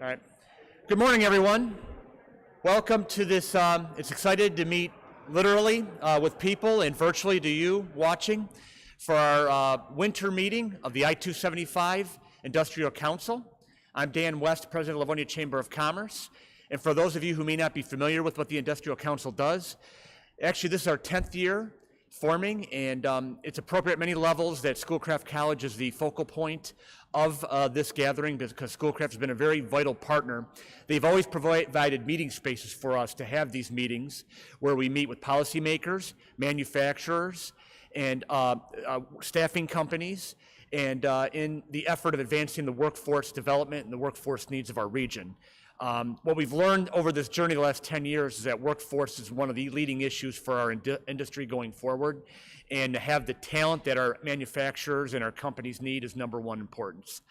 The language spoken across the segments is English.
All right. Good morning, everyone. Welcome to this. It's excited to meet literally with people and virtually to you watching for our winter meeting of the I-275 Industrial Council. I'm Dan West, President of Livonia Chamber of Commerce. And for those of you who may not be familiar with what the Industrial Council does, actually this is our 10th year forming, and it's appropriate at many levels that Schoolcraft College is the focal point of this gathering because Schoolcraft has been a very vital partner. They've always provided meeting spaces for us to have these meetings where we meet with policymakers, manufacturers, and staffing companies, and in the effort of advancing the workforce development and the workforce needs of our region. What we've learned over this journey the last 10 years is that workforce is one of the leading issues for our industry going forward, and to have the talent that our manufacturers and our companies need is number one importance.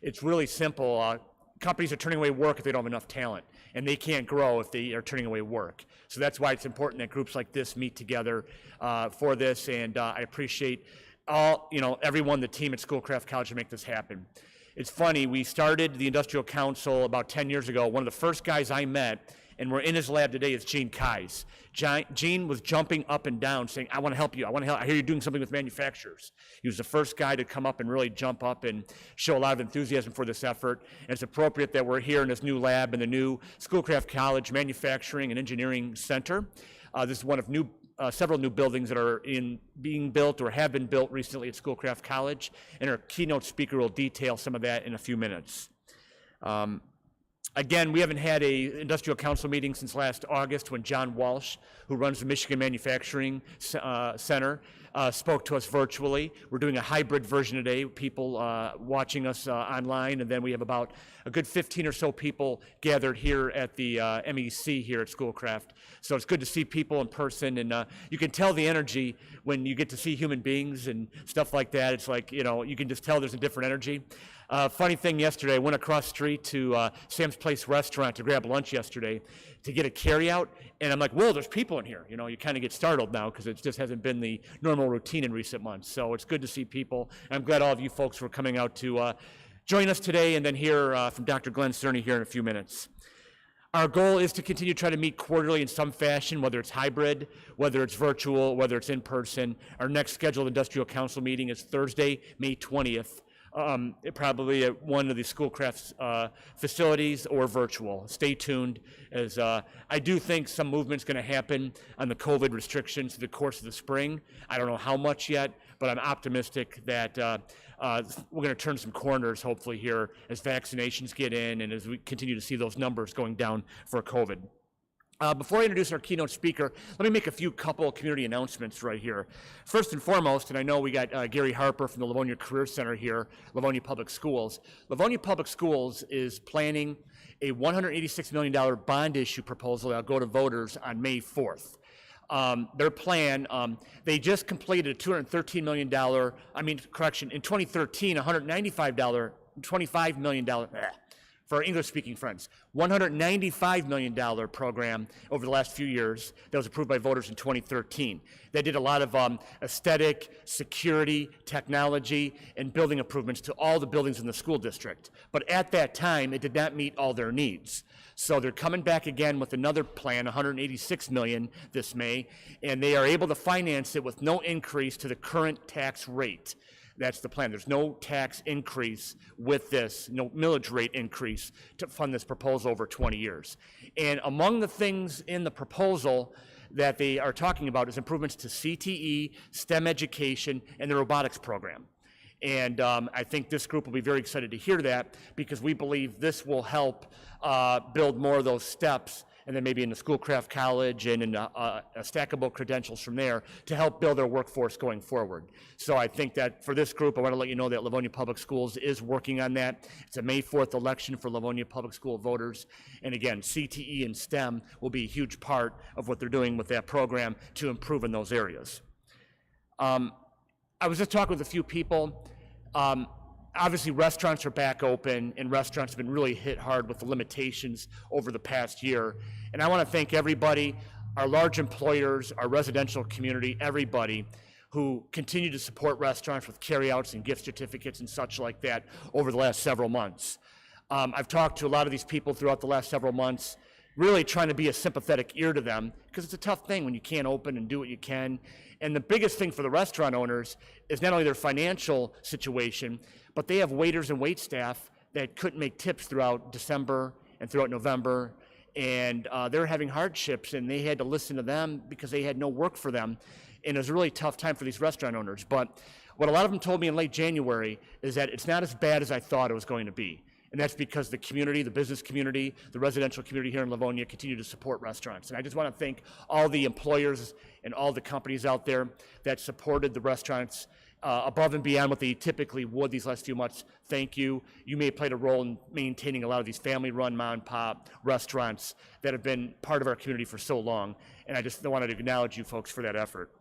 It's really simple. Companies are turning away work if they don't have enough talent, and they can't grow if they are turning away work. So that's why it's important that groups like this meet together for this, and I appreciate everyone, the team at Schoolcraft College to make this happen. It's funny, we started the Industrial Council about 10 years ago. One of the first guys I met, and we're in his lab today, is Gene Kais. Gene was jumping up and down saying, I want to help you, I hear you're doing something with manufacturers. He was the first guy to come up and really jump up and show a lot of enthusiasm for this effort. And it's appropriate that we're here in this new lab in the new Schoolcraft College Manufacturing and Engineering Center. This is one of several new buildings that are being built or have been built recently at Schoolcraft College, and our keynote speaker will detail some of that in a few minutes. Again, we haven't had a industrial council meeting since last August when John Walsh, who runs the Michigan Manufacturing Center, spoke to us virtually. We're doing a hybrid version today, people watching us online, and then we have about a good 15 or so people gathered here at the MEC here at Schoolcraft. So it's good to see people in person, and you can tell the energy when you get to see human beings and stuff like that. It's like, you can just tell there's a different energy. Funny thing yesterday, I went across the street to Sam's Place restaurant to grab lunch yesterday to get a carryout, and I'm like, whoa, there's people in here. You kind of get startled now because it just hasn't been the normal routine in recent months. So it's good to see people, and I'm glad all of you folks were coming out to join us today and then hear from Dr. Glenn Cerny here in a few minutes. Our goal is to continue to try to meet quarterly in some fashion, whether it's hybrid, whether it's virtual, whether it's in person. Our next scheduled industrial council meeting is Thursday, May 20th. Probably at one of the Schoolcraft's facilities or virtual. Stay tuned, as I do think some movement's going to happen on the COVID restrictions through the course of the spring. I don't know how much yet, but I'm optimistic that we're going to turn some corners hopefully here as vaccinations get in and as we continue to see those numbers going down for COVID. Before I introduce our keynote speaker, let me make a few couple community announcements right here. First and foremost, and I know we got Gary Harper from the Livonia Career Center here, Livonia Public Schools. Livonia Public Schools is planning a $186 million bond issue proposal that'll go to voters on May 4th. Their plan, they just completed a $213 million, in 2013, $25 million, for our English-speaking friends, $195 million program over the last few years that was approved by voters in 2013. They did a lot of aesthetic, security, technology, and building improvements to all the buildings in the school district. But at that time, it did not meet all their needs. So they're coming back again with another plan, $186 million this May, and they are able to finance it with no increase to the current tax rate. That's the plan. There's no tax increase with this, no millage rate increase to fund this proposal over 20 years. And among the things in the proposal that they are talking about is improvements to CTE, STEM education, and the robotics program. And I think this group will be very excited to hear that because we believe this will help build more of those steps, and then maybe in the Schoolcraft College and in stackable credentials from there to help build our workforce going forward. So I think that for this group, I want to let you know that Livonia Public Schools is working on that. It's a May 4th election for Livonia Public School voters. And again, CTE and STEM will be a huge part of what they're doing with that program to improve in those areas. I was just talking with a few people. Obviously, restaurants are back open, and restaurants have been really hit hard with the limitations over the past year. And I want to thank everybody, our large employers, our residential community, everybody who continue to support restaurants with carryouts and gift certificates and such like that over the last several months. I've talked to a lot of these people throughout the last several months, really trying to be a sympathetic ear to them, because it's a tough thing when you can't open and do what you can. And the biggest thing for the restaurant owners is not only their financial situation, but they have waiters and wait staff that couldn't make tips throughout December and throughout November, and they're having hardships, and they had to listen to them because they had no work for them. And it was a really tough time for these restaurant owners. But what a lot of them told me in late January is that it's not as bad as I thought it was going to be. And that's because the community, the business community, the residential community here in Livonia continue to support restaurants. And I just want to thank all the employers and all the companies out there that supported the restaurants above and beyond what they typically would these last few months. Thank you. You may have played a role in maintaining a lot of these family-run mom and pop restaurants that have been part of our community for so long. And I just wanted to acknowledge you folks for that effort.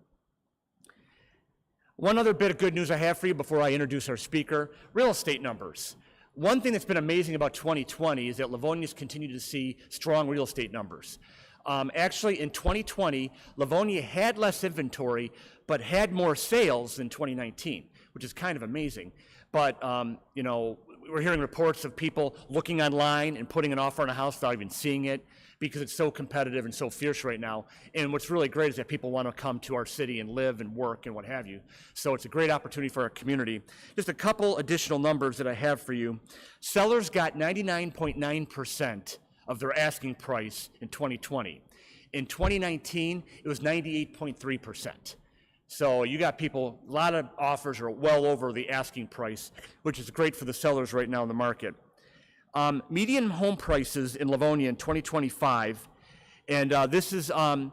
One other bit of good news I have for you before I introduce our speaker, real estate numbers. One thing that's been amazing about 2020 is that Livonia's continued to see strong real estate numbers. Actually, in 2020, Livonia had less inventory, but had more sales than 2019, which is kind of amazing. But, you know, we're hearing reports of people looking online and putting an offer on a house without even seeing it, because it's so competitive and so fierce right now. And what's really great is that people want to come to our city and live and work and what have you. So it's a great opportunity for our community. Just a couple additional numbers that I have for you. Sellers got 99.9% of their asking price in 2020. In 2019, it was 98.3%. So you got people, a lot of offers are well over the asking price, which is great for the sellers right now in the market. Median home prices in Livonia in 2025, and this is from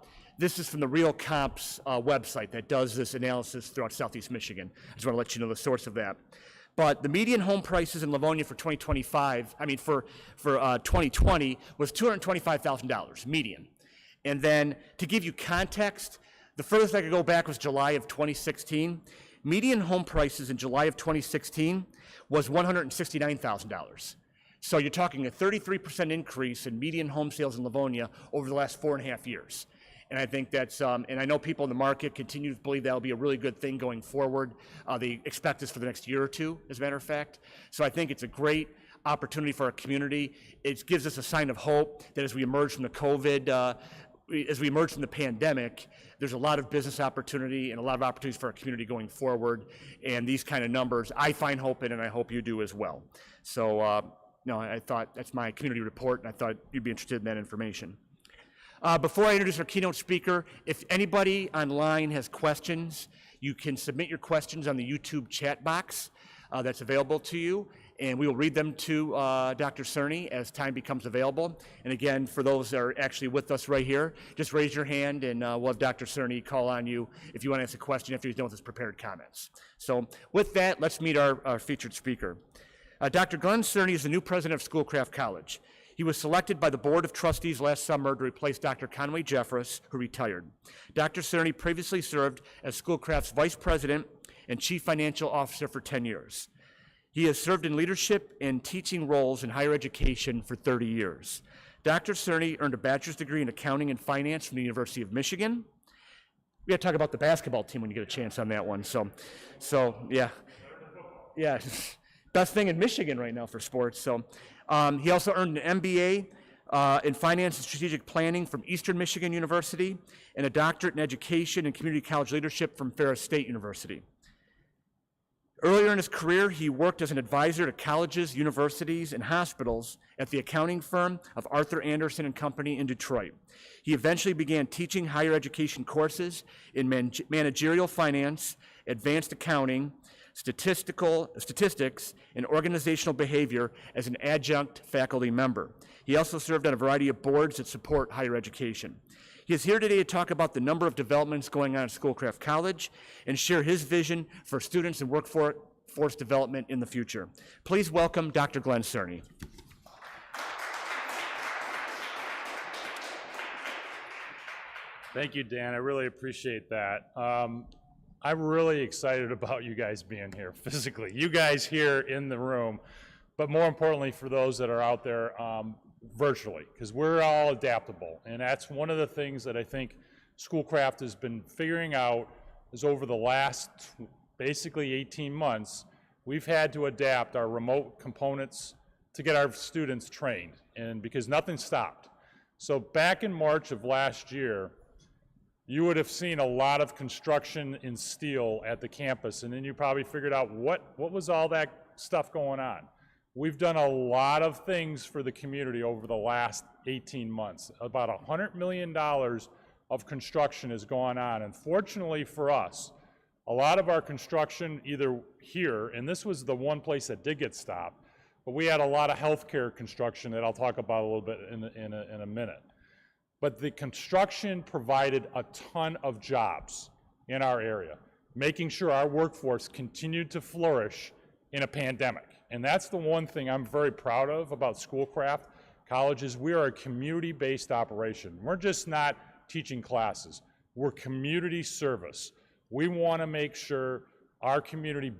the Real Comps website that does this analysis throughout Southeast Michigan. I just want to let you know the source of that. But the median home prices in Livonia for 2025, I mean for 2020 was $225,000 median. And then to give you context, the furthest I could go back was July of 2016. Median home prices in July of 2016 was $169,000. So you're talking a 33% increase in median home sales in Livonia over the last 4.5 years. And I think that's, and I know people in the market continue to believe that'll be a really good thing going forward. They expect this for the next year or two, as a matter of fact. So I think it's a great opportunity for our community. It gives us a sign of hope that as we emerge from the COVID, as we emerge from the pandemic, there's a lot of business opportunity and a lot of opportunities for our community going forward. And these kind of numbers, I find hope in, and I hope you do as well. So, no, I thought that's my community report, and I thought you'd be interested in that information. Before I introduce our keynote speaker, if anybody online has questions, you can submit your questions on the YouTube chat box that's available to you, and we will read them to Dr. Cerny as time becomes available. And again, for those that are actually with us right here, just raise your hand, and we'll have Dr. Cerny call on you if you want to ask a question after he's done with his prepared comments. So with that, let's meet our featured speaker. Dr. Glenn Cerny is the new president of Schoolcraft College. He was selected by the Board of Trustees last summer to replace Dr. Conway Jeffress, who retired. Dr. Cerny previously served as Schoolcraft's vice president and chief financial officer for 10 years. He has served in leadership and teaching roles in higher education for 30 years. Dr. Cerny earned a bachelor's degree in accounting and finance from the University of Michigan. We got to talk about the basketball team when you get a chance on that one. So yeah. Best thing in Michigan right now for sports. So he also earned an MBA in finance and strategic planning from Eastern Michigan University and a doctorate in education and community college leadership from Ferris State University. Earlier in his career, he worked as an advisor to colleges, universities, and hospitals at the accounting firm of Arthur Anderson and Company in Detroit. He eventually began teaching higher education courses in managerial finance, advanced accounting, statistics, and organizational behavior as an adjunct faculty member. He also served on a variety of boards that support higher education. He is here today to talk about the number of developments going on at Schoolcraft College and share his vision for students and workforce development in the future. Please welcome Dr. Glenn Cerny. Thank you, Dan. I really appreciate that. I'm really excited about you guys being here physically, you guys here in the room, but more importantly for those that are out there virtually, because we're all adaptable. And that's one of the things that I think Schoolcraft has been figuring out is over the last basically 18 months, we've had to adapt our remote components to get our students trained, and because nothing stopped. So back in March of last year, you would have seen a lot of construction in steel at the campus, and then you probably figured out what was all that stuff going on. We've done a lot of things for the community over the last 18 months. About $100 million of construction has gone on, and fortunately for us, a lot of our construction either here, and this was the one place that did get stopped, but we had a lot of healthcare construction that I'll talk about a little bit in a minute. But the construction provided a ton of jobs in our area, making sure our workforce continued to flourish in a pandemic. And that's the one thing I'm very proud of about Schoolcraft Colleges. We are a community-based operation. We're just not teaching classes. We're community service. We want to make sure our community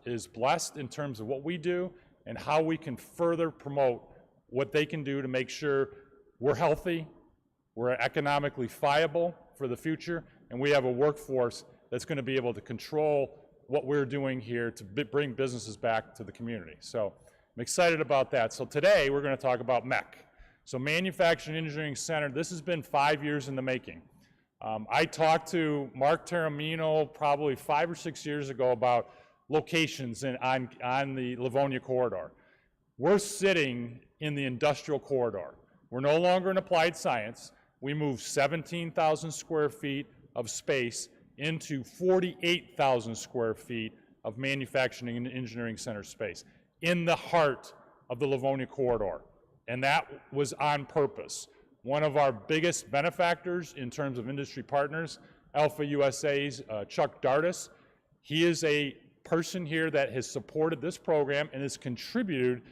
is blessed in terms of what we do and how we can further promote what they can do to make sure we're healthy, we're economically viable for the future, and we have a workforce that's going to be able to control what we're doing here to bring businesses back to the community. So I'm excited about that. So today we're going to talk about MEC. So Manufacturing Engineering Center, this has been 5 years in the making. I talked to Mark Taramino probably 5 or 6 years ago about locations on the Livonia corridor. We're sitting in the industrial corridor. We're no longer in applied science. We moved 17,000 square feet of space into 48,000 square feet of manufacturing and engineering center space in the heart of the Livonia corridor. And that was on purpose. One of our biggest benefactors in terms of industry partners, Alpha USA's Chuck Dardis, he is a person here that has supported this program and has contributed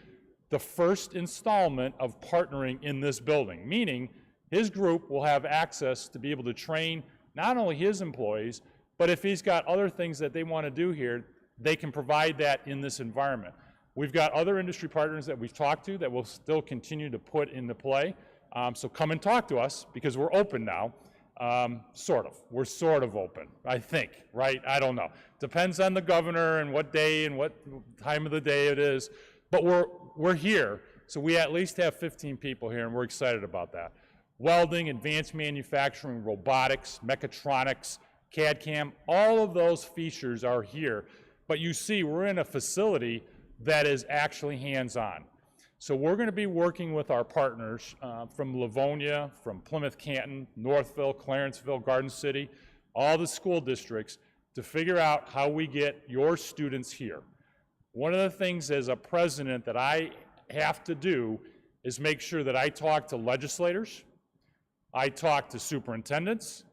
the first installment of partnering in this building, meaning his group will have access to be able to train not only his employees, but if he's got other things that they want to do here, they can provide that in this environment. We've got other industry partners that we've talked to that we'll still continue to put into play. So come and talk to us because we're open now. Sort of. We're sort of open, I think, right? I don't know. Depends on the governor and what day and what time of the day it is. But we're here, so we at least have 15 people here, and we're excited about that. Welding, advanced manufacturing, robotics, mechatronics, CAD/CAM, all of those features are here. But you see, we're in a facility that is actually hands-on. So we're going to be working with our partners from Livonia, from Plymouth Canton, Northville, Clarenceville, Garden City, all the school districts to figure out how we get your students here. One of the things as a president that I have to do is make sure that I talk to legislators, I talk to superintendents,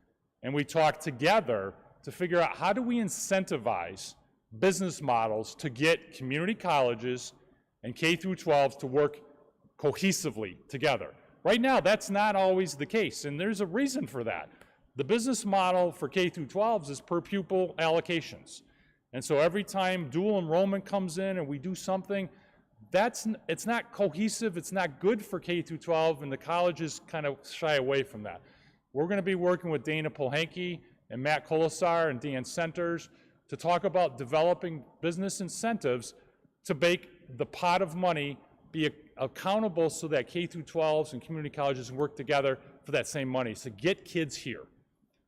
and we talk together to figure out how do we incentivize business models to get community colleges and K through 12s to work cohesively together. Right now, that's not always the case, and there's a reason for that. The business model for K through 12s is per pupil allocations. And so every time dual enrollment comes in and we do something, it's not cohesive, it's not good for K through 12, and the colleges kind of shy away from that. We're going to be working with Dana Polhanke and Matt Colasar and Dan Centers to talk about developing business incentives to make the pot of money be accountable so that K through 12s and community colleges work together for that same money. So get kids here.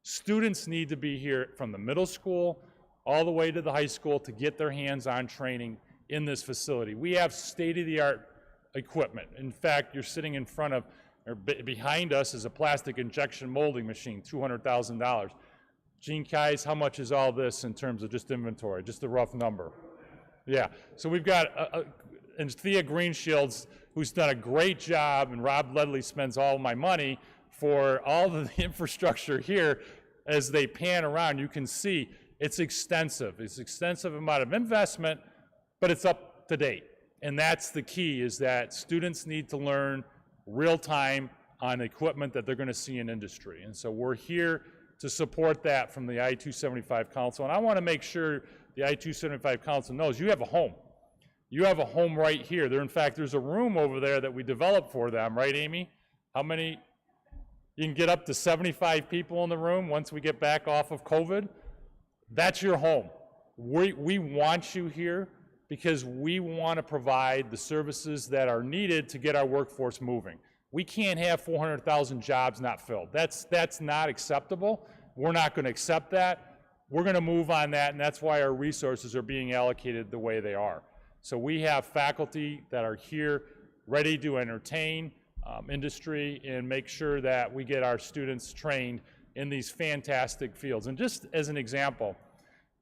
Students need to be here from the middle school all the way to the high school to get their hands-on training in this facility. We have state-of-the-art equipment. In fact, you're sitting in front of, or behind us is a plastic injection molding machine, $200,000. Gene Kais, how much is all this in terms of just inventory, just a rough number? Yeah, so we've got, and Thea Greenshields, who's done a great job, and Rob Ledley spends all my money for all the infrastructure here. As they pan around, you can see it's extensive. It's extensive amount of investment, but it's up to date. And that's the key, is that students need to learn real time on equipment that they're going to see in industry. And so we're here to support that from the I-275 Council. And I want to make sure the I-275 Council knows you have a home. You have a home right here. In fact, there's a room over there that we developed for them, right, Amy? How many? You can get up to 75 people in the room once we get back off of COVID. That's your home. We want you here. because we want to provide the services that are needed to get our workforce moving. We can't have 400,000 jobs not filled. That's not acceptable. We're not going to accept that. We're going to move on that, and that's why our resources are being allocated the way they are. So we have faculty that are here ready to entertain industry and make sure that we get our students trained in these fantastic fields. And just as an example,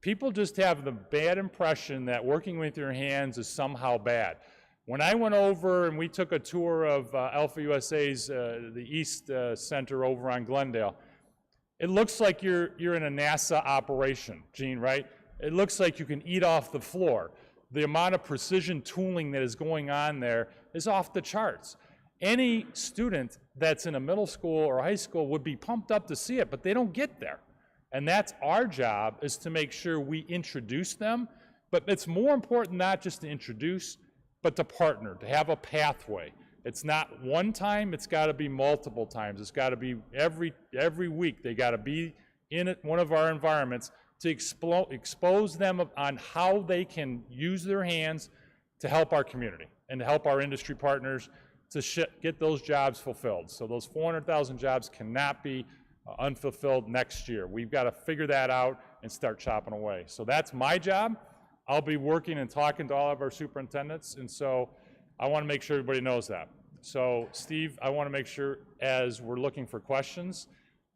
people just have the bad impression that working with your hands is somehow bad. When I went over and we took a tour of Alpha USA's, the East Center over on Glendale, it looks like you're in a NASA operation, Gene, right? It looks like you can eat off the floor. The amount of precision tooling that is going on there is off the charts. Any student that's in a middle school or high school would be pumped up to see it, but they don't get there. And that's our job, is to make sure we introduce them. But it's more important not just to introduce, but to partner, to have a pathway. It's not one time, it's got to be multiple times. It's got to be every week. They got to be in one of our environments to expose them on how they can use their hands to help our community and to help our industry partners to get those jobs fulfilled. So those 400,000 jobs cannot be unfulfilled next year. We've got to figure that out and start chopping away. So that's my job. I'll be working and talking to all of our superintendents, and so I want to make sure everybody knows that. So Steve, I want to make sure as we're looking for questions,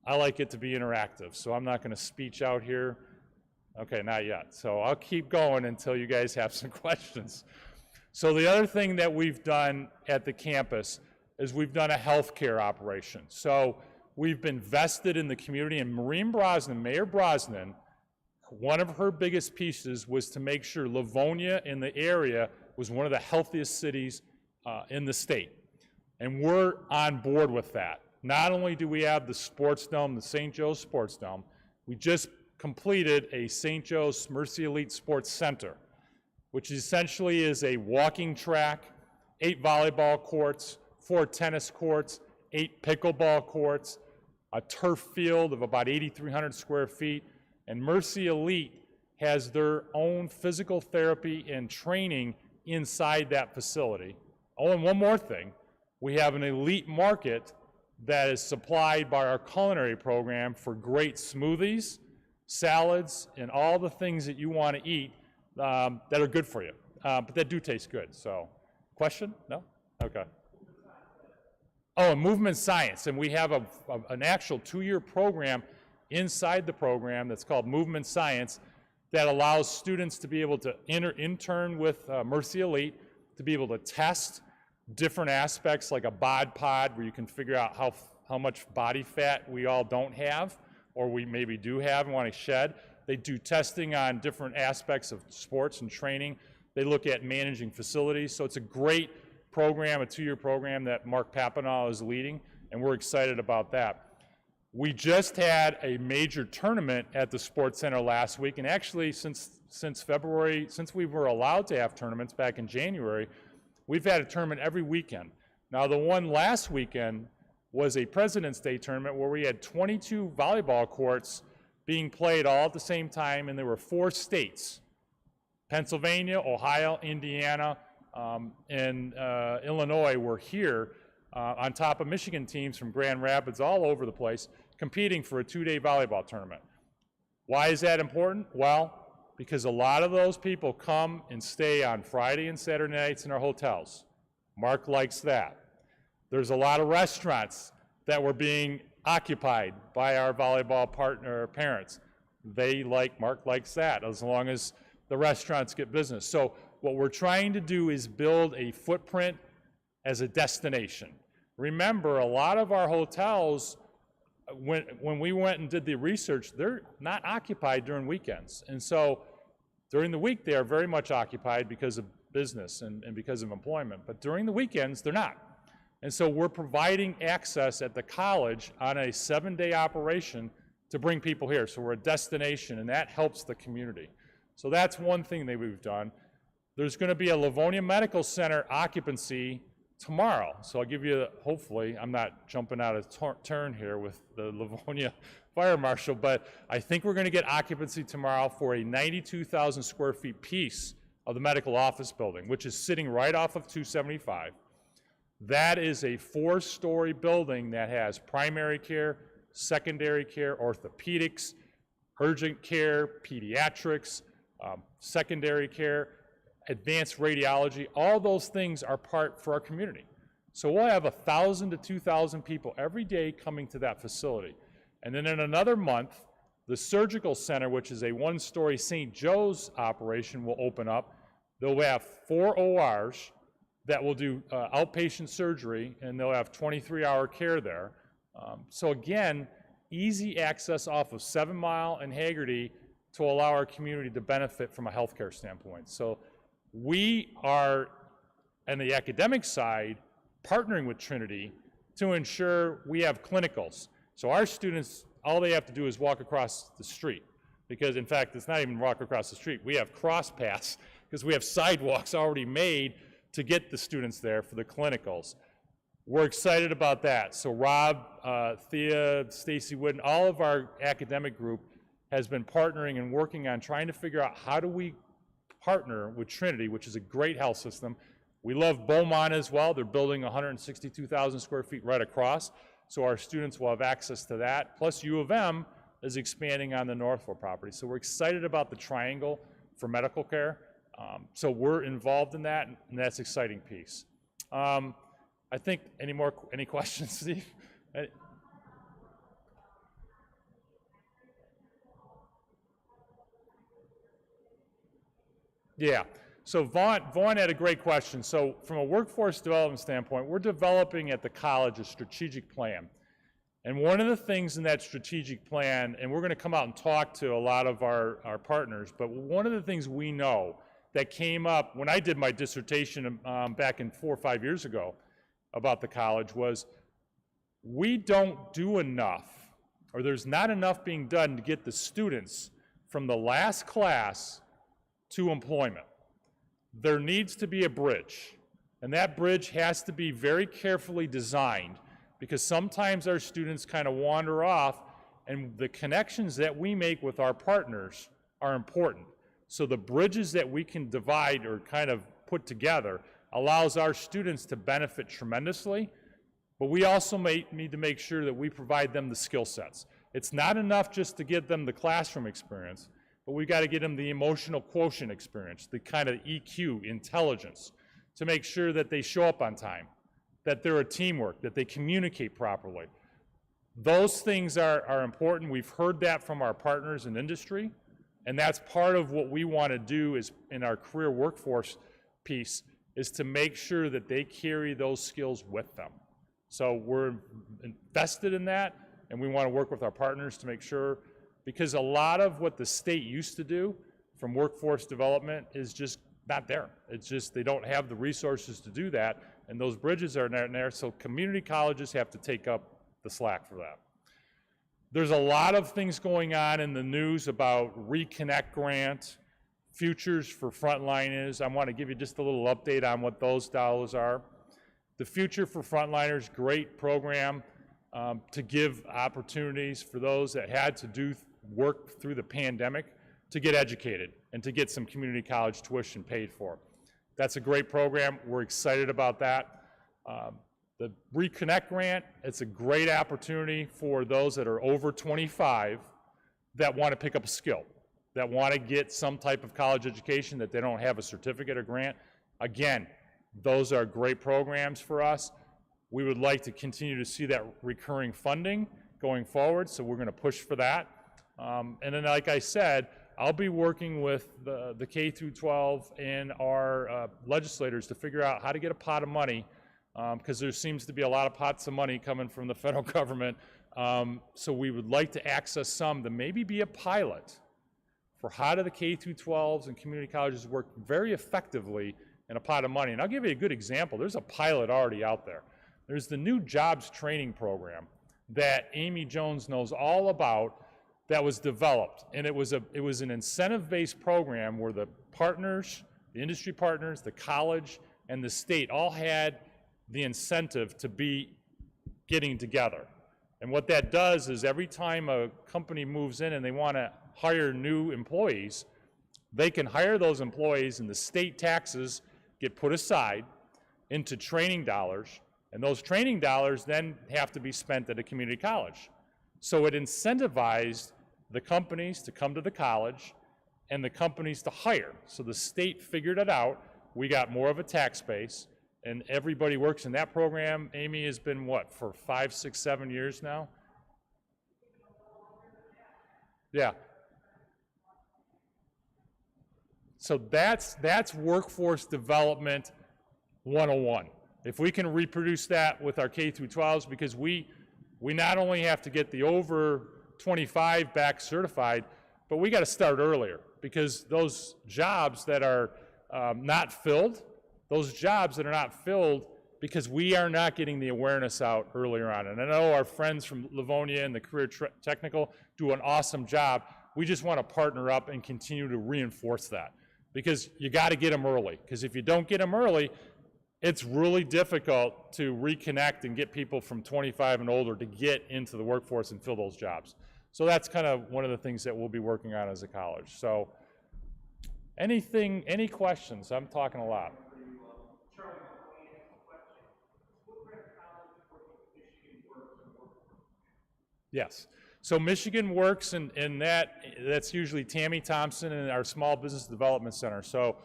I like it to be interactive. So I'm not going to speech out here. Okay, not yet. So I'll keep going until you guys have some questions. So the other thing that we've done at the campus is we've done a healthcare operation. So we've been vested in the community, and Mayor Brosnan, one of her biggest pieces was to make sure Livonia in the area was one of the healthiest cities in the state. And we're on board with that. Not only do we have the sports dome, the St. Joe's Sports Dome, we just completed a St. Joe's Mercy Elite Sports Center, which essentially is a walking track, 8 volleyball courts, 4 tennis courts, 8 pickleball courts, a turf field of about 8,300 square feet, and Mercy Elite has their own physical therapy and training inside that facility. Oh, and one more thing, we have an elite market that is supplied by our culinary program for great smoothies, salads, and all the things that you want to eat that are good for you, but that do taste good. So, question? No? Okay. Oh, and movement science, and we have an actual 2-year program inside the program that's called Movement Science that allows students to be able to intern with Mercy Elite, to be able to test different aspects like a bod pod where you can figure out how much body fat we all don't have or we maybe do have and want to shed. They do testing on different aspects of sports and training. They look at managing facilities. So it's a great program, a 2-year program that Mark Papanow is leading, and we're excited about that. We just had a major tournament at the Sports Center last week, and actually since February, since we were allowed to have tournaments back in January, we've had a tournament every weekend. Now the one last weekend was a President's Day tournament where we had 22 volleyball courts being played all at the same time, and there were 4 states, Pennsylvania, Ohio, Indiana, and Illinois were here on top of Michigan teams from Grand Rapids all over the place competing for a 2-day volleyball tournament. Why is that important? Well, because a lot of those people come and stay on Friday and Saturday nights in our hotels. Mark likes that. There's a lot of restaurants that were being occupied by our volleyball partner parents. Mark likes that, as long as the restaurants get business. So what we're trying to do is build a footprint as a destination. Remember, a lot of our hotels, when we went and did the research, they're not occupied during weekends. And so during the week, they are very much occupied because of business and because of employment. But during the weekends, they're not. And so we're providing access at the college on a 7-day operation to bring people here. So we're a destination, and that helps the community. So that's one thing that we've done. There's going to be a Livonia Medical Center occupancy tomorrow. So I'll give you, hopefully, I'm not jumping out of turn here with the Livonia Fire Marshal, but I think we're going to get occupancy tomorrow for a 92,000 square feet piece of the medical office building, which is sitting right off of 275. That is a 4-story building that has primary care, secondary care, orthopedics, urgent care, pediatrics, secondary care, advanced radiology. All those things are part for our community. So we'll have 1,000 to 2,000 people every day coming to that facility. And then in another month, the surgical center, which is a 1-story St. Joe's operation, will open up. They'll have 4 ORs that will do outpatient surgery, and they'll have 23-hour care there. So again, easy access off of 7 Mile and Hagerty to allow our community to benefit from a healthcare standpoint. So we are, on the academic side, partnering with Trinity to ensure we have clinicals. So our students, all they have to do is walk across the street, because in fact, it's not even walk across the street. We have cross paths because we have sidewalks already made to get the students there for the clinicals. We're excited about that. So Rob, Thea, Stacy Wooden, all of our academic group has been partnering and working on trying to figure out how do we partner with Trinity, which is a great health system. We love Beaumont as well. They're building 162,000 square feet right across, so our students will have access to that. Plus U of M is expanding on the Northville property. So we're excited about the triangle for medical care. So we're involved in that, and that's an exciting piece. I think, any questions, Steve? Yeah, so Vaughn had a great question. So from a workforce development standpoint, we're developing at the college a strategic plan. And one of the things in that strategic plan, and we're gonna come out and talk to a lot of our partners, but one of the things we know that came up when I did my dissertation back in 4 or 5 years ago about the college was we don't do enough, or there's not enough being done to get the students from the last class to employment. There needs to be a bridge, and that bridge has to be very carefully designed, because sometimes our students kind of wander off, and the connections that we make with our partners are important. So the bridges that we can divide or kind of put together allows our students to benefit tremendously, but we also need to make sure that we provide them the skill sets. It's not enough just to get them the classroom experience, but we've got to get them the emotional quotient experience, the kind of EQ, intelligence, to make sure that they show up on time, that they're a teamwork, that they communicate properly. Those things are important. We've heard that from our partners in industry, and that's part of what we want to do is in our career workforce piece, is to make sure that they carry those skills with them. So we're invested in that, and we want to work with our partners to make sure, because a lot of what the state used to do from workforce development is just not there. It's just they don't have the resources to do that, and those bridges are not there, so community colleges have to take up the slack for that. There's a lot of things going on in the news about Reconnect Grant, Futures for Frontliners. I want to give you just a little update on what those dollars are. The Future for Frontliners, great program to give opportunities for those that had to do work through the pandemic to get educated and to get some community college tuition paid for. That's a great program. We're excited about that. The Reconnect Grant, it's a great opportunity for those that are over 25 that want to pick up a skill, that want to get some type of college education that they don't have a certificate or grant. Again, those are great programs for us. We would like to continue to see that recurring funding going forward, so we're going to push for that. And then, like I said, I'll be working with the K through 12 and our legislators to figure out how to get a pot of money, because there seems to be a lot of pots of money coming from the federal government. So we would like to access some to maybe be a pilot for how do the K through 12s and community colleges work very effectively in a pot of money. And I'll give you a good example. There's a pilot already out there. There's the new jobs training program that Amy Jones knows all about that was developed. And it was an incentive-based program where the partners, the industry partners, the college, and the state all had the incentive to be getting together. And what that does is every time a company moves in and they want to hire new employees, they can hire those employees and the state taxes get put aside into training dollars, and those training dollars then have to be spent at a community college. So it incentivized the companies to come to the college and the companies to hire. So the state figured it out. We got more of a tax base, and everybody works in that program. Amy has been, what, for 5, 6, 7 years now? Yeah. So that's workforce development 101. If we can reproduce that with our K through 12s, because we not only have to get the over 25 back certified, but we got to start earlier, because those jobs that are not filled, because we are not getting the awareness out earlier on. And I know our friends from Livonia and the Career Technical do an awesome job. We just want to partner up and continue to reinforce that, because you got to get them early, because if you don't get them early, it's really difficult to reconnect and get people from 25 and older to get into the workforce and fill those jobs. So that's kind of one of the things that we'll be working on as a college. So any questions? I'm talking a lot. Yes. So Michigan Works, and that's usually Tammy Thompson and our Small Business Development Center. So,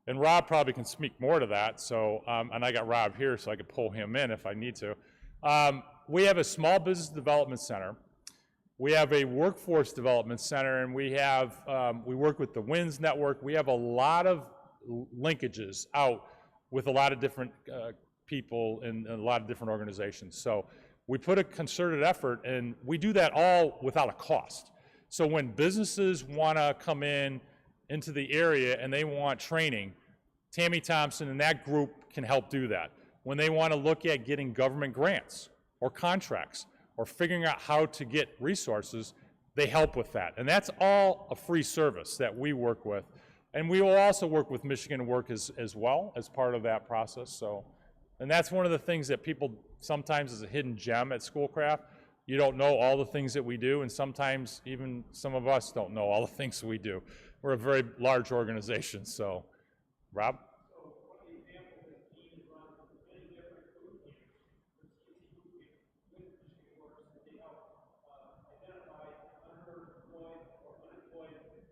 and Rob probably can speak more to that. So, and I got Rob here, so I could pull him in if I need to. We have a Small Business Development Center. We have a Workforce Development Center, and we work with the WINS Network. We have a lot of linkages out with a lot of different people and a lot of different organizations. So we put a concerted effort, and we do that all without a cost. So when businesses want to come into the area and they want training, Tammy Thompson and that group can help do that. When they want to look at getting government grants or contracts or figuring out how to get resources, they help with that. And that's all a free service that we work with. And we will also work with Michigan Work as well as part of that process. So, and that's one of the things that people sometimes is a hidden gem at Schoolcraft. You don't know all the things that we do, and sometimes even some of us don't know all the things we do. We're a very large organization, so. Rob?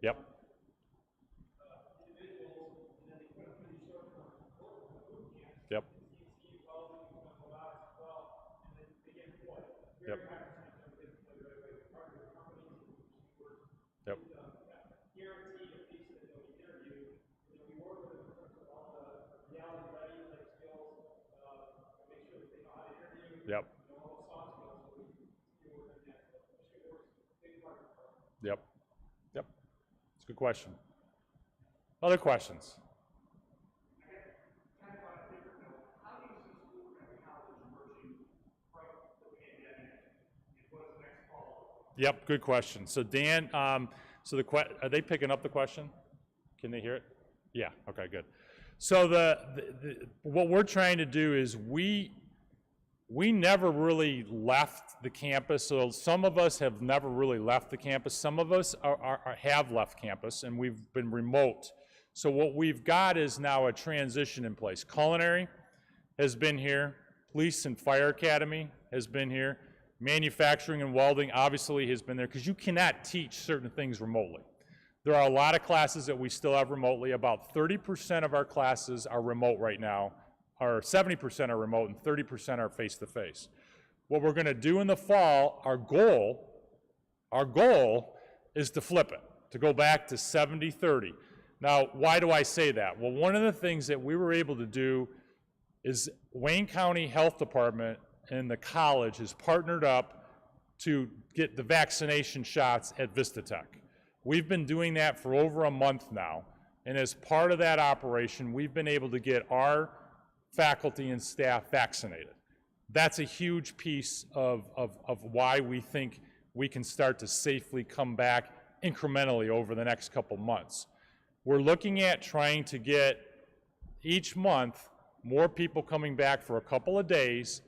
Yep. Yep. Yep. Yep. Yep. Yep. Yep. It's a good question. Other questions? Yep, good question. So Dan, are they picking up the question? Can they hear it? Yeah, okay, good. So what we're trying to do is we never really left the campus. So some of us have never really left the campus. Some of us have left campus, and we've been remote. So what we've got is now a transition in place. Culinary has been here. Police and Fire Academy has been here. Manufacturing and welding obviously has been there, because you cannot teach certain things remotely. There are a lot of classes that we still have remotely. About 30% of our classes are remote right now, or 70% are remote and 30% are face-to-face. What we're going to do in the fall, our goal is to flip it, to go back to 70-30. Now, why do I say that? Well, one of the things that we were able to do is Wayne County Health Department and the college has partnered up to get the vaccination shots at Vista Tech. We've been doing that for over a month now, and as part of that operation, we've been able to get our faculty and staff vaccinated. That's a huge piece of why we think we can start to safely come back incrementally over the next couple months. We're looking at trying to get each month more people coming back for a couple of days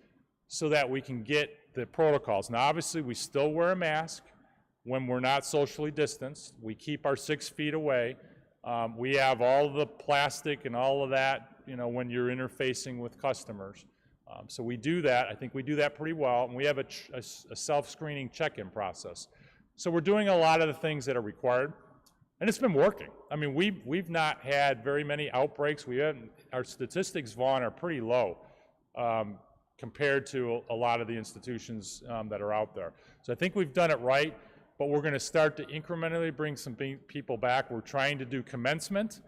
so that we can get the protocols. Now, obviously, we still wear a mask when we're not socially distanced. We keep our 6 feet away. We have all the plastic and all of that, you know, when you're interfacing with customers. So we do that. I think we do that pretty well, and we have a self-screening check-in process. So we're doing a lot of the things that are required, and it's been working. I mean, we've not had very many outbreaks. Our statistics, Vaughn, are pretty low compared to a lot of the institutions that are out there. So I think we've done it right, but we're gonna start to incrementally bring some people back. We're trying to do commencement,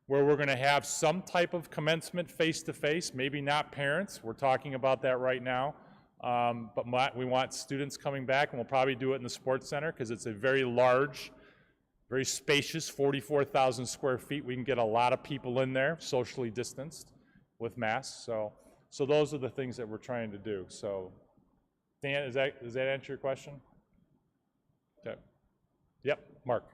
where we're gonna have some type of commencement face-to-face, maybe not parents. We're talking about that right now. But we want students coming back, and we'll probably do it in the sports center because it's a very large, very spacious, 44,000 square feet. We can get a lot of people in there, socially distanced with masks. So those are the things that we're trying to do. So Dan, does that answer your question? Okay. Yep, Mark.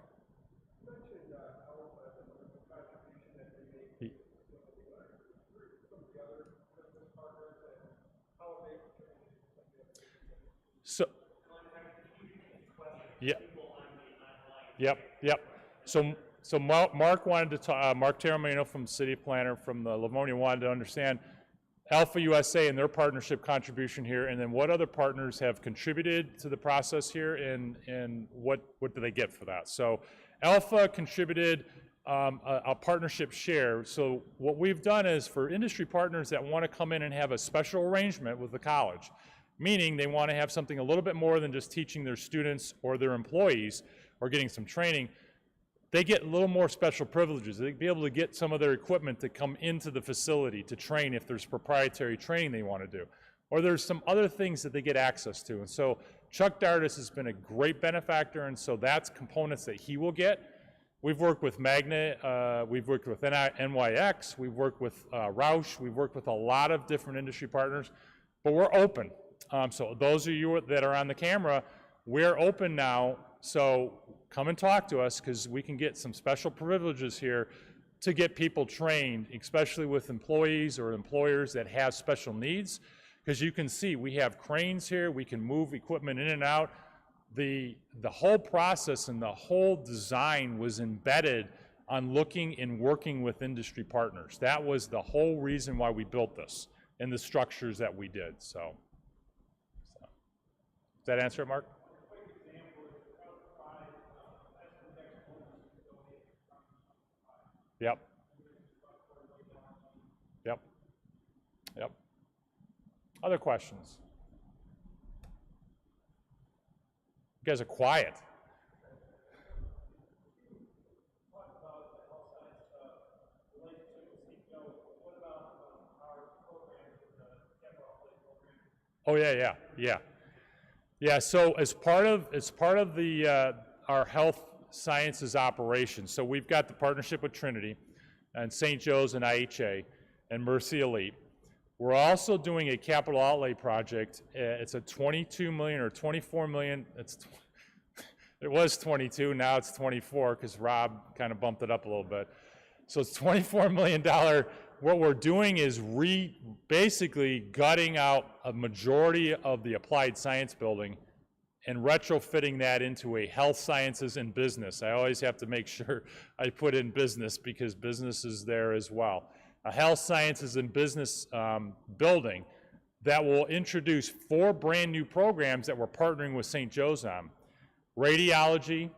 So, yep. So Mark wanted to talk, Mark Taramino from City Planner from the Livonia wanted to understand Alpha USA and their partnership contribution here, and then what other partners have contributed to the process here, and what do they get for that? So Alpha contributed a partnership share. So what we've done is for industry partners that want to come in and have a special arrangement with the college, meaning they want to have something a little bit more than just teaching their students or their employees or getting some training, they get a little more special privileges. They'd be able to get some of their equipment to come into the facility to train if there's proprietary training they want to do. Or there's some other things that they get access to. And so Chuck Dardis has been a great benefactor, and so that's components that he will get. We've worked with Magna, we've worked with NYX, we've worked with Roush, we've worked with a lot of different industry partners, but we're open. So those of you that are on the camera, we're open now, so come and talk to us because we can get some special privileges here to get people trained, especially with employees or employers that have special needs. Because you can see we have cranes here, we can move equipment in and out. The whole process and the whole design was embedded on looking and working with industry partners. That was the whole reason why we built this and the structures that we did. So. Does that answer it, Mark? Yep. Other questions? You guys are quiet. Oh yeah. So as part of the our health sciences operation, so we've got the partnership with Trinity and St. Joe's and IHA and Mercy Elite. We're also doing a capital outlay project. It's a 22 million or 24 million. It was 22, now it's 24 because Rob kind of bumped it up a little bit. So it's $24 million. What we're doing is basically gutting out a majority of the applied science building and retrofitting that into a health sciences and business. I always have to make sure I put in business because business is there as well. A health sciences and business building that will introduce 4 brand new programs that we're partnering with St. Joe's on. Radiology,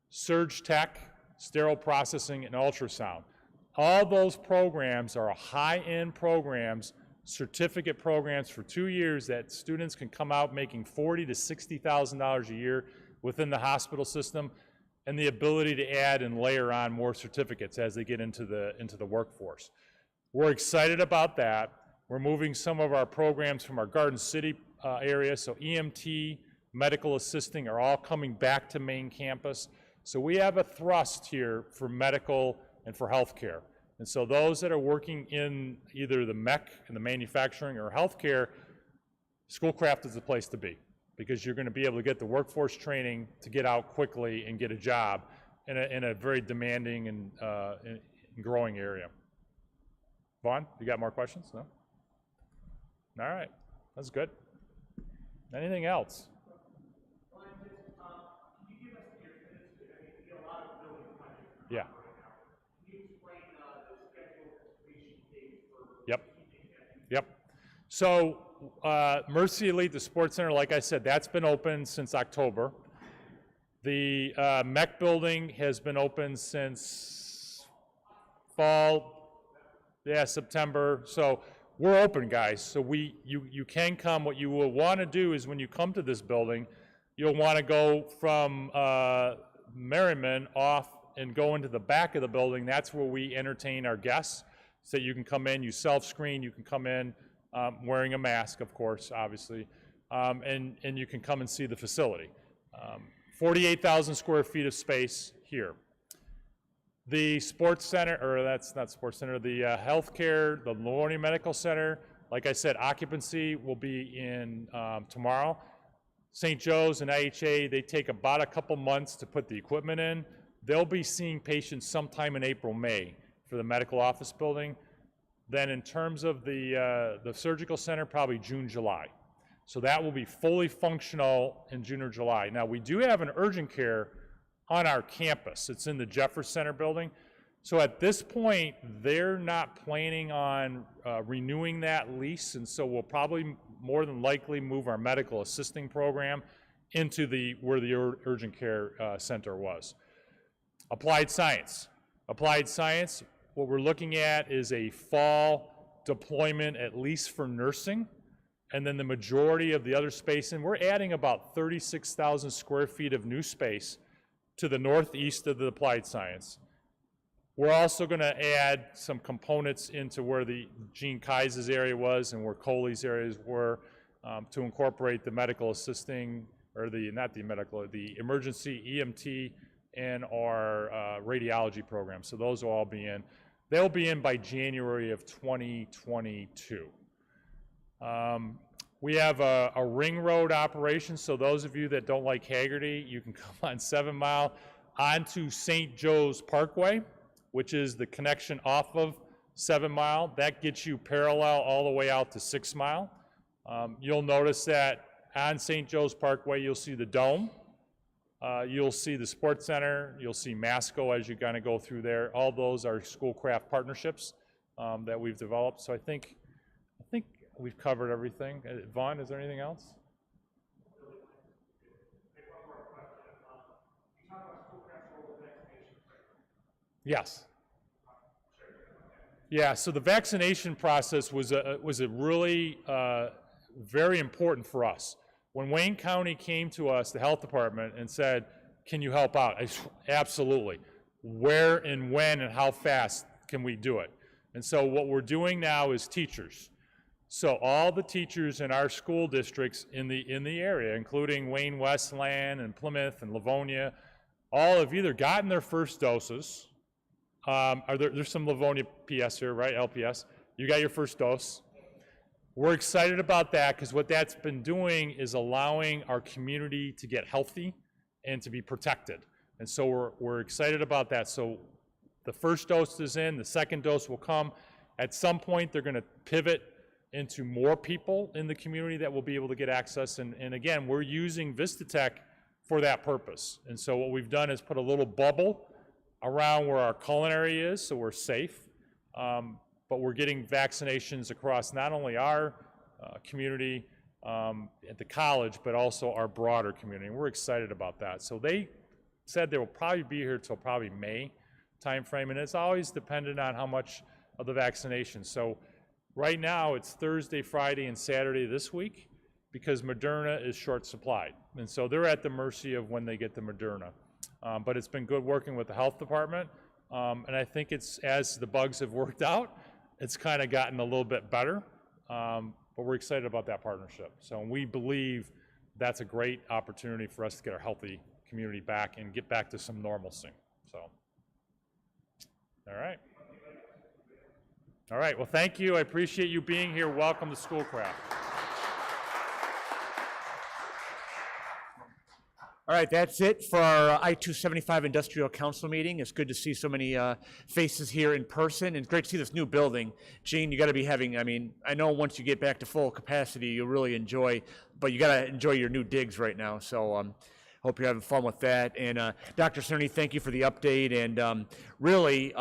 surge tech, sterile processing, and ultrasound. All those programs are high-end programs, certificate programs for 2 years that students can come out making $40,000 to $60,000 a year within the hospital system, and the ability to add and layer on more certificates as they get into the workforce. We're excited about that. We're moving some of our programs from our Garden City area, so EMT, medical assisting are all coming back to main campus. So we have a thrust here for medical and for healthcare. And so those that are working in either the mech and the manufacturing or healthcare, Schoolcraft is the place to be because you're going to be able to get the workforce training to get out quickly and get a job in a very demanding and growing area. Vaughn, you got more questions? No? All right, that's good. Anything else? Yeah. Yep. So Mercy Elite, the sports center, like I said, that's been open since October. The MEC building has been open since fall, September. So we're open, guys. So you can come. What you will want to do is when you come to this building, you'll want to go from Merriman off and go into the back of the building. That's where we entertain our guests. So you can come in, you self-screen, you can come in wearing a mask, of course, obviously, and you can come and see the facility. 48,000 square feet of space here. The sports center, or that's not sports center, the healthcare, the Livonia Medical Center, like I said, occupancy will be in tomorrow. St. Joe's and IHA, they take about a couple months to put the equipment in. They'll be seeing patients sometime in April, May for the medical office building. Then in terms of the surgical center, probably June, July. So that will be fully functional in June or July. Now we do have an urgent care on our campus. It's in the Jeffers Center building. So at this point, they're not planning on renewing that lease, and so we'll probably more than likely move our medical assisting program into where the urgent care center was. Applied science. Applied science, what we're looking at is a fall deployment, at least for nursing, and then the majority of the other space, and we're adding about 36,000 square feet of new space to the northeast of the applied science. We're also going to add some components into where the Gene Kai's area was and where Coley's areas were to incorporate the medical assisting, or the emergency EMT and our radiology program. So those will all be in. They'll be in by January of 2022. We have a ring road operation, so those of you that don't like Hagerty, you can come on 7 Mile onto St. Joe's Parkway, which is the connection off of 7 Mile. That gets you parallel all the way out to 6 Mile. You'll notice that on St. Joe's Parkway, you'll see the Dome. You'll see the Sports Center. You'll see Masco as you kind of go through there. All those are Schoolcraft partnerships that we've developed. So I think we've covered everything. Vaughn, is there anything else? Yes. Yeah, so the vaccination process was a really very important for us. When Wayne County came to us, the health department, and said, can you help out? Absolutely. Where and when and how fast can we do it? And so what we're doing now is teachers. So all the teachers in our school districts in the area, including Wayne Westland and Plymouth and Livonia, all have either gotten their first doses. There's some Livonia PS here, right? LPS. You got your first dose. We're excited about that because what that's been doing is allowing our community to get healthy and to be protected. And so we're excited about that. So the first dose is in, the second dose will come. At some point, they're going to pivot into more people in the community that will be able to get access. And again, we're using VistaTech for that purpose. And so what we've done is put a little bubble around where our culinary is, so we're safe. But we're getting vaccinations across not only our community at the college, but also our broader community. And we're excited about that. So they said they will probably be here till probably May timeframe, and it's always dependent on how much of the vaccination. So right now it's Thursday, Friday, and Saturday this week because Moderna is short supplied. And so they're at the mercy of when they get the Moderna. But it's been good working with the health department. And I think it's, as the bugs have worked out, it's kind of gotten a little bit better, but we're excited about that partnership. So we believe that's a great opportunity for us to get our healthy community back and get back to some normalcy. So, all right. All right, well, thank you. I appreciate you being here. Welcome to Schoolcraft. All right, that's it for our I-275 Industrial Council meeting. It's good to see so many faces here in person, and it's great to see this new building. Gene, you got to be having, I know once you get back to full capacity, you'll really enjoy, but you got to enjoy your new digs right now. So hope you're having fun with that. And Dr. Cerny, thank you for the update. And really,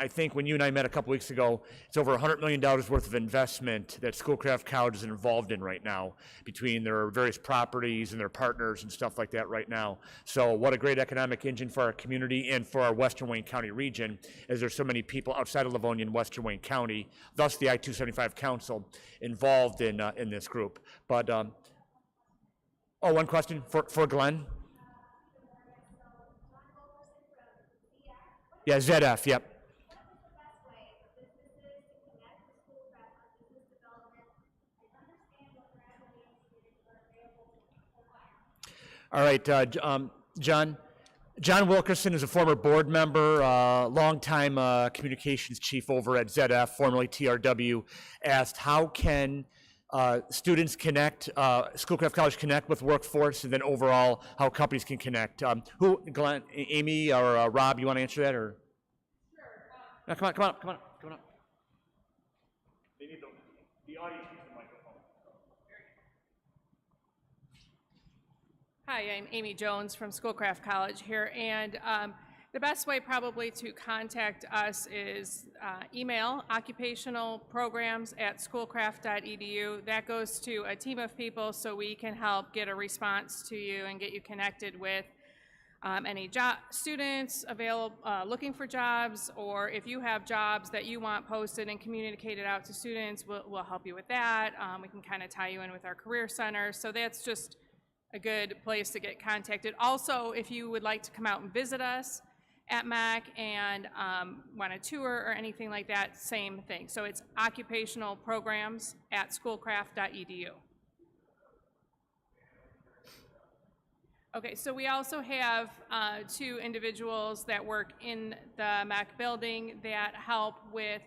I think when you and I met a couple weeks ago, it's over $100 million worth of investment that Schoolcraft College is involved in right now between their various properties and their partners and stuff like that right now. So what a great economic engine for our community and for our Western Wayne County region, as there's so many people outside of Livonia and Western Wayne County, thus the I-275 Council involved in this group. But, one question for Glenn. Yeah, ZF, yep. All right, John Wilkerson is a former board member, longtime communications chief over at ZF, formerly TRW, asked how can students connect, Schoolcraft College connect with workforce, and then overall how companies can connect. Glenn, Amy, or Rob, you want to answer that, or? Sure. No, come on. They need the audience needs the microphone. Hi, I'm Amy Jones from Schoolcraft College here, and the best way probably to contact us is email occupationalprograms@schoolcraft.edu. That goes to a team of people so we can help get a response to you and get you connected with any students looking for jobs, or if you have jobs that you want posted and communicated out to students, we'll help you with that. We can kind of tie you in with our career center. So that's just a good place to get contacted. Also, if you would like to come out and visit us at MAC and want a tour or anything like that, same thing. So it's occupationalprograms@schoolcraft.edu. Okay, so we also have 2 individuals that work in the MAC building that help with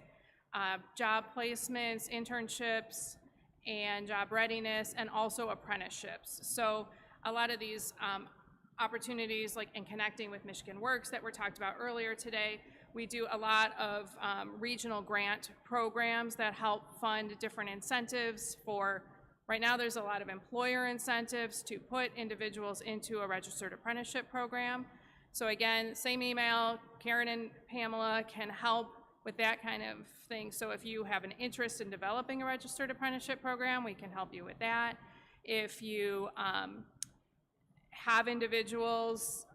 job placements, internships, and job readiness, and also apprenticeships. So a lot of these opportunities, like in connecting with Michigan Works that were talked about earlier today, we do a lot of regional grant programs that help fund different incentives for, right now there's a lot of employer incentives to put individuals into a registered apprenticeship program. So again, same email, Karen and Pamela can help with that kind of thing. So if you have an interest in developing a registered apprenticeship program, we can help you with that. If you have individuals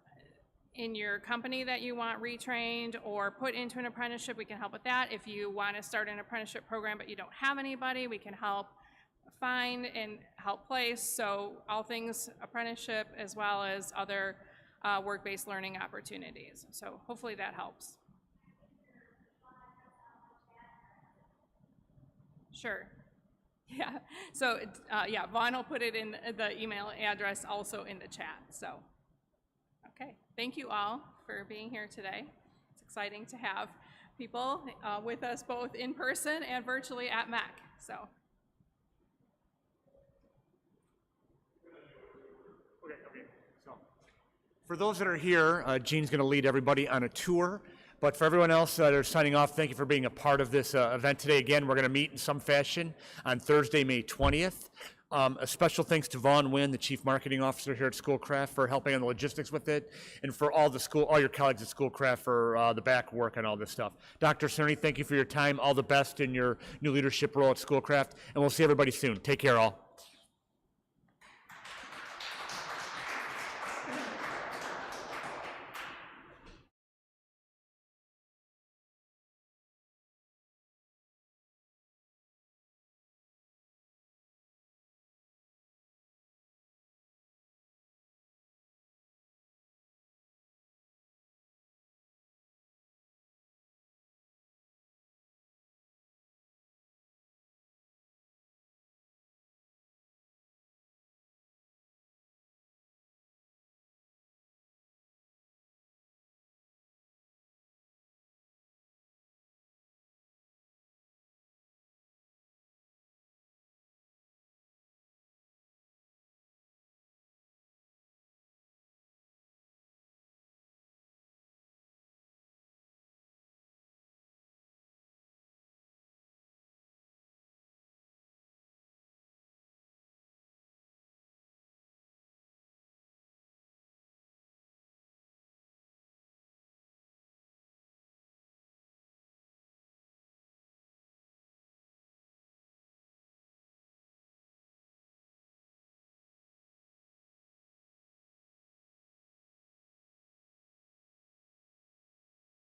in your company that you want retrained or put into an apprenticeship, we can help with that. If you want to start an apprenticeship program but you don't have anybody, we can help find and help place. So all things apprenticeship as well as other work-based learning opportunities. So hopefully that helps. Sure. Yeah. So yeah, Vaughn will put it in the email address also in the chat. So, okay. Thank you all for being here today. It's exciting to have people with us both in person and virtually at MAC. So. Okay. So, for those that are here, Jean's going to lead everybody on a tour. But for everyone else that are signing off, thank you for being a part of this event today. Again, we're going to meet in some fashion on Thursday, May 20th. A special thanks to Vaughn Wynn, the Chief Marketing Officer here at Schoolcraft, for helping on the logistics with it, and for all your colleagues at Schoolcraft for the back work and all this stuff. Dr. Cerny, thank you for your time. All the best in your new leadership role at Schoolcraft, and we'll see everybody soon. Take care, all.